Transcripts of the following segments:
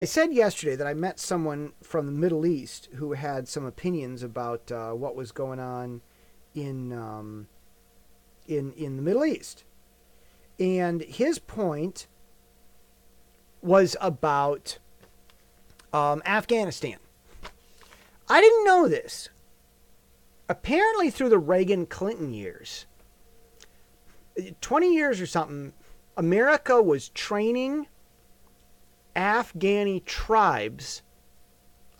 I said yesterday that I met someone from the Middle East who had some opinions about what was going on in in the Middle East, and his point was about Afghanistan. I didn't know this. Apparently, through the Reagan-Clinton years, 20 years or something, America was training Afghani tribes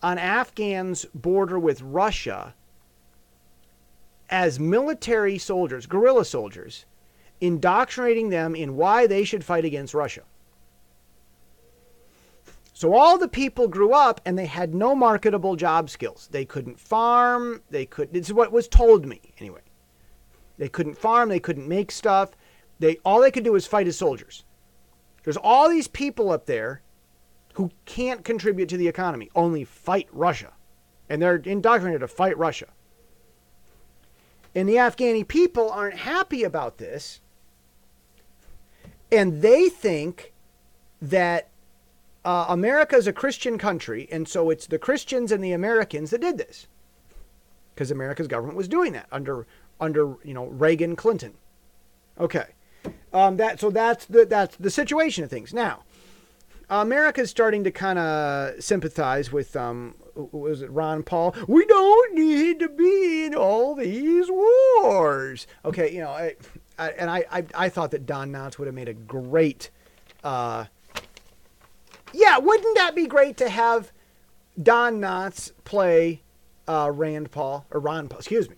on Afghan's border with Russia as military soldiers, guerrilla soldiers, indoctrinating them in why they should fight against Russia. So all the people grew up and they had no marketable job skills. They couldn't farm. This is what was told me anyway. They couldn't farm. They couldn't make stuff. All they could do was fight as soldiers. There's all these people up there who can't contribute to the economy, only fight Russia. And they're indoctrinated to fight Russia. And the Afghani people aren't happy about this. And they think that America is a Christian country, and so it's the Christians and the Americans that did this. Because America's government was doing that under Reagan, Clinton. Okay. That's the situation of things. Now, America's starting to kind of sympathize with was it Ron Paul? We don't need to be in all these wars. Okay, I thought that Don Knotts would have made a great. Wouldn't that be great to have Don Knotts play Rand Paul or Ron Paul? Excuse me,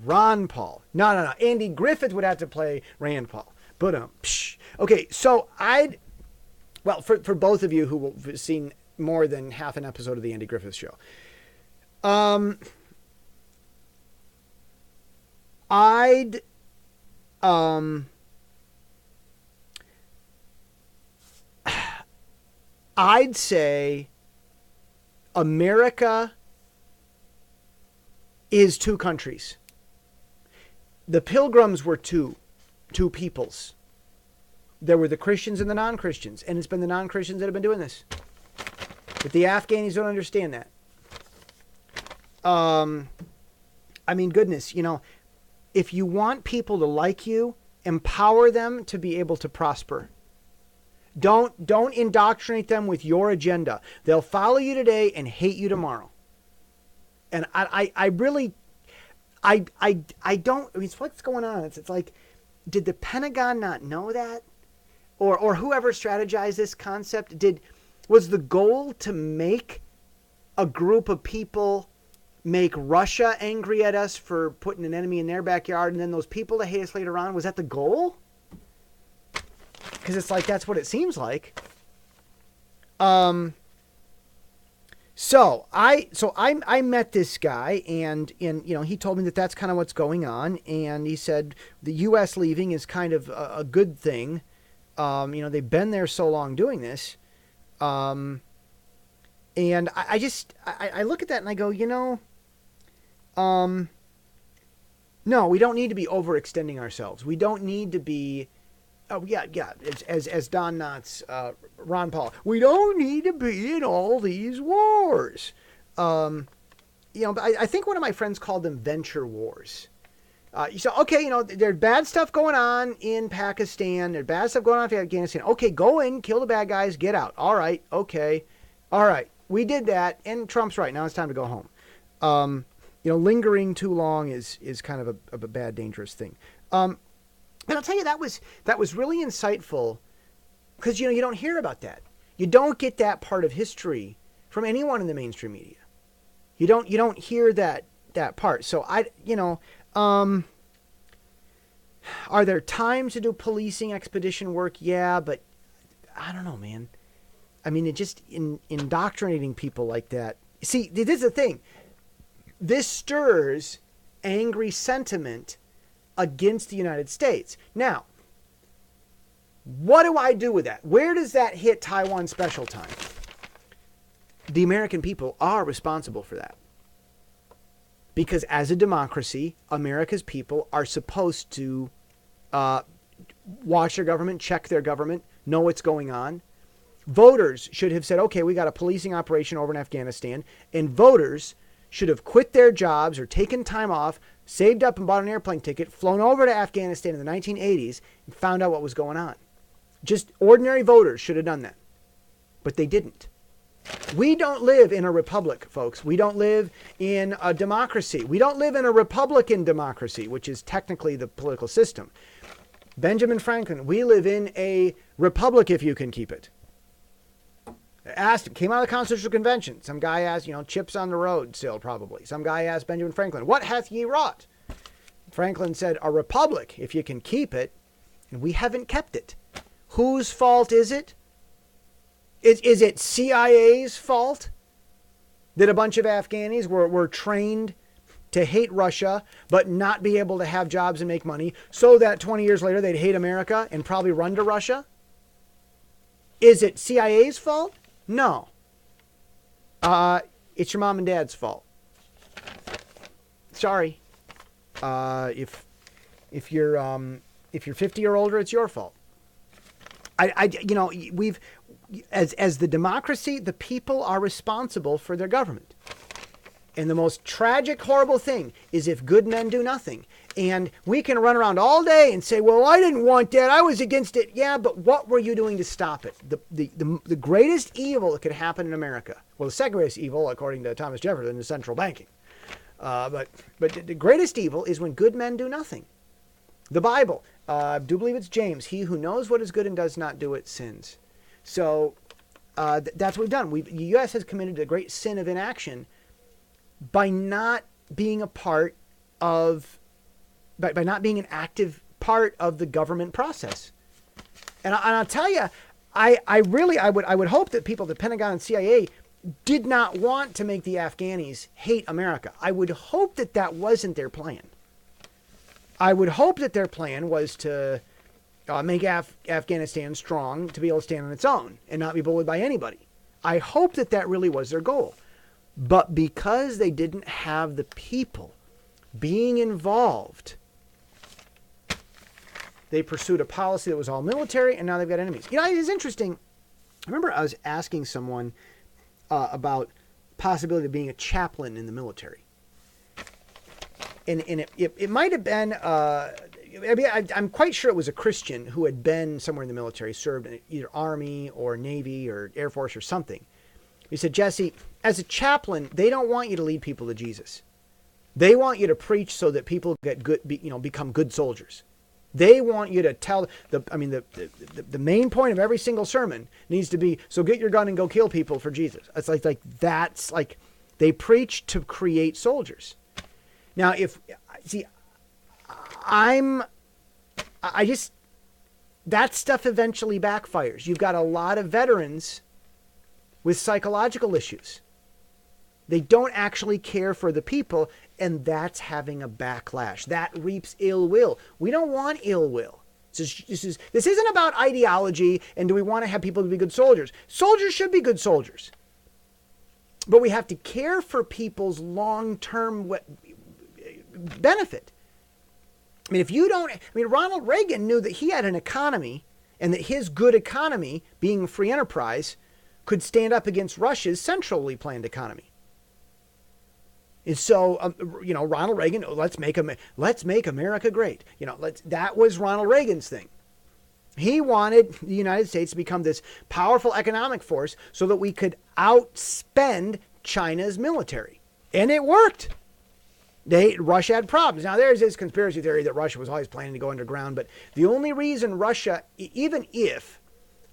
Ron Paul. No. Andy Griffith would have to play Rand Paul. But okay, so for both of you who have seen more than half an episode of the Andy Griffith Show, I'd say America is two countries. The Pilgrims were two peoples. There were the Christians and the non-Christians, and it's been the non-Christians that have been doing this. But the Afghanis don't understand that. Goodness, if you want people to like you, empower them to be able to prosper. Don't indoctrinate them with your agenda. They'll follow you today and hate you tomorrow. And I don't. What's going on? It's like, did the Pentagon not know that? Or whoever strategized this concept, was the goal to make a group of people make Russia angry at us for putting an enemy in their backyard, and then those people to hate us later on? Was that the goal? Because it's like, that's what it seems like. So I met this guy, and he told me that that's kind of what's going on, and he said the U.S. leaving is kind of a good thing. They've been there so long doing this. And I look at that and I go, no, we don't need to be overextending ourselves. We don't need to be, as Don Knotts, Ron Paul, we don't need to be in all these wars. I think one of my friends called them venture wars. There's bad stuff going on in Pakistan. There's bad stuff going on in Afghanistan. Okay, go in, kill the bad guys, get out. All right, okay. All right, we did that, and Trump's right. Now it's time to go home. Lingering too long is kind of a bad, dangerous thing. And I'll tell you, that was really insightful, because, you don't hear about that. You don't get that part of history from anyone in the mainstream media. You don't hear that part. So are there times to do policing expedition work? Yeah, but I don't know, man. It just indoctrinating people like that. See, this is the thing. This stirs angry sentiment against the United States. Now, what do I do with that? Where does that hit Taiwan Special time? The American people are responsible for that. Because as a democracy, America's people are supposed to watch their government, check their government, know what's going on. Voters should have said, okay, we got a policing operation over in Afghanistan, and voters should have quit their jobs or taken time off, saved up and bought an airplane ticket, flown over to Afghanistan in the 1980s, and found out what was going on. Just ordinary voters should have done that. But they didn't. We don't live in a republic, folks. We don't live in a democracy. We don't live in a Republican democracy, which is technically the political system. Benjamin Franklin, we live in a republic if you can keep it. Came out of the Constitutional Convention. Some guy asked, chips on the road still probably. Some guy asked Benjamin Franklin, what hath ye wrought? Franklin said, a republic if you can keep it. And we haven't kept it. Whose fault is it? Is it CIA's fault that a bunch of Afghanis were trained to hate Russia but not be able to have jobs and make money so that 20 years later they'd hate America and probably run to Russia? Is it CIA's fault? No. It's your mom and dad's fault. Sorry. If you're 50 or older, it's your fault. As the democracy, the people are responsible for their government. And the most tragic, horrible thing is if good men do nothing. And we can run around all day and say, well, I didn't want that. I was against it. Yeah, but what were you doing to stop it? The greatest evil that could happen in America, well, the second greatest evil, according to Thomas Jefferson, is central banking. But the greatest evil is when good men do nothing. The Bible, I do believe it's James, he who knows what is good and does not do it sins. So that's what we've done. The U.S. has committed a great sin of inaction by not being a part of, by not being an active part of the government process. And I'll tell you, I would hope that people at the Pentagon and CIA did not want to make the Afghanis hate America. I would hope that that wasn't their plan. I would hope that their plan was to make Afghanistan strong to be able to stand on its own and not be bullied by anybody. I hope that that really was their goal. But because they didn't have the people being involved, they pursued a policy that was all military, and now they've got enemies. It is interesting. I remember I was asking someone about possibility of being a chaplain in the military. And it might have been, I'm quite sure it was a Christian who had been somewhere in the military, served in either Army or Navy or Air Force or something. He said, Jesse, as a chaplain, they don't want you to lead people to Jesus. They want you to preach so that people get good, become good soldiers. They want you to tell the main point of every single sermon needs to be, so get your gun and go kill people for Jesus. It's like that's like they preach to create soldiers. Now, that stuff eventually backfires. You've got a lot of veterans with psychological issues. They don't actually care for the people, and that's having a backlash. That reaps ill will. We don't want ill will. This isn't about ideology and do we want to have people to be good soldiers. Soldiers should be good soldiers. But we have to care for people's long-term benefit. Ronald Reagan knew that he had an economy and that his good economy, being free enterprise, could stand up against Russia's centrally planned economy. And so, Ronald Reagan, let's make America great. That was Ronald Reagan's thing. He wanted the United States to become this powerful economic force so that we could outspend China's military. And it worked. Russia had problems. Now, there's this conspiracy theory that Russia was always planning to go underground, but the only reason Russia, even if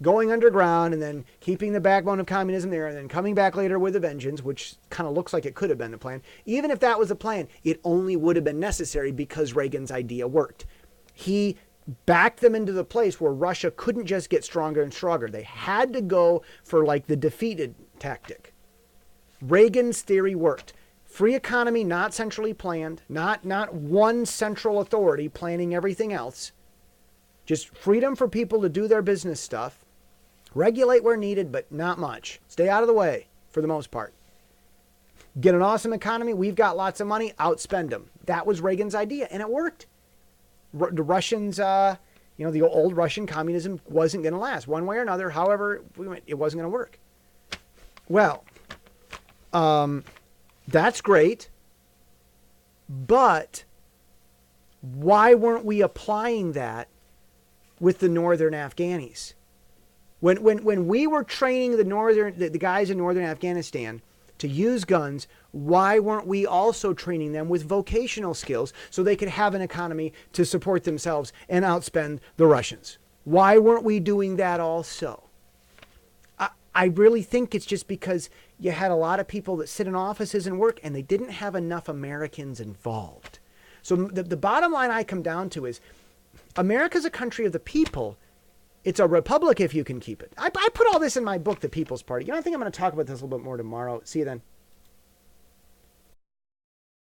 going underground and then keeping the backbone of communism there and then coming back later with a vengeance, which kind of looks like it could have been the plan, even if that was the plan, it only would have been necessary because Reagan's idea worked. He backed them into the place where Russia couldn't just get stronger and stronger. They had to go for the defeated tactic. Reagan's theory worked. Free economy, not centrally planned, not one central authority planning everything else. Just freedom for people to do their business stuff. Regulate where needed, but not much. Stay out of the way for the most part. Get an awesome economy. We've got lots of money. Outspend them. That was Reagan's idea, and it worked. The Russians, The old Russian communism wasn't going to last one way or another. However, it wasn't going to work. Well, that's great. But why weren't we applying that with the northern Afghanis? When we were training the guys in northern Afghanistan to use guns, why weren't we also training them with vocational skills so they could have an economy to support themselves and outspend the Russians? Why weren't we doing that also? I really think it's just because you had a lot of people that sit in offices and work, and they didn't have enough Americans involved. So the bottom line I come down to is America's a country of the people. It's a republic if you can keep it. I put all this in my book, The People's Party. I think I'm going to talk about this a little bit more tomorrow. See you then.